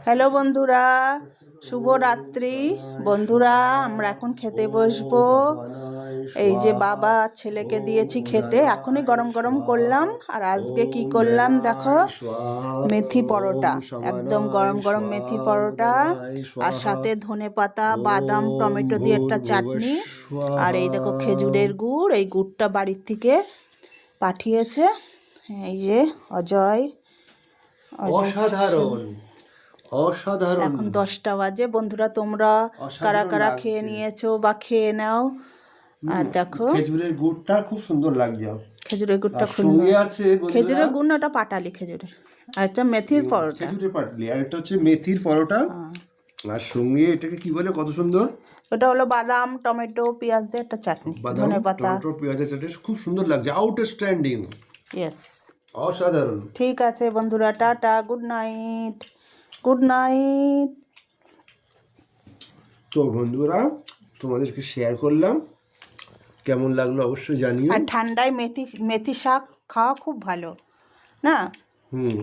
Hello বন্ধুরা, শুভ রাত্রি। বন্ধুরা, আমরা এখন খেতে বসবো। এই যে বাবা ছেলেকে দিয়েছি খেতে, এখনই গরম গরম করলাম। আর আজকে কি করলাম দেখো, মেথি পরোটা, একদম গরম গরম মেথি পরোটা, আর সাথে ধনেপাতা, বাদাম, টমেটো দিয়ে একটা চাটনি। আর এই দেখো খেজুরের গুড়, এই গুড়টা বাড়ির থেকে পাঠিয়েছে এই যে অজয়। অসাধারণ অসাধারণ। এখন 10টা বাজে। বন্ধুরা, তোমরা কারা কারা খেয়ে নিয়েছো বা খেয়ে নাও। আর দেখো খেজুরের গুড়টা খুব সুন্দর লাগছে। খেজুরের গুড়টা খুব সঙ্গে আছে খেজুরের গুড় না, ওটা পাটালি খেজুরের। আর এটা মেথির পরোটা, খেজুরের পাটলি, আর এটা হচ্ছে মেথির পরোটা। আর সঙ্গে এটাকে কি বলে, কত সুন্দর, ওটা হলো বাদাম, টমেটো, পেঁয়াজ দিয়ে একটা চাটনি, ধনেপাতা। টমেটো, পেঁয়াজের চাটনি, খুব সুন্দর লাগছে, আউটস্ট্যান্ডিং। ইয়েস, অসাধারণ। ঠিক আছে বন্ধুরা, tata, good night, good night. তো বন্ধুরা, তোমাদেরকে শেয়ার করলাম, কেমন লাগলো অবশ্যই জানিও। আর ঠান্ডায় মেথি মেথি শাক খাওয়া খুব ভালো না? হুম।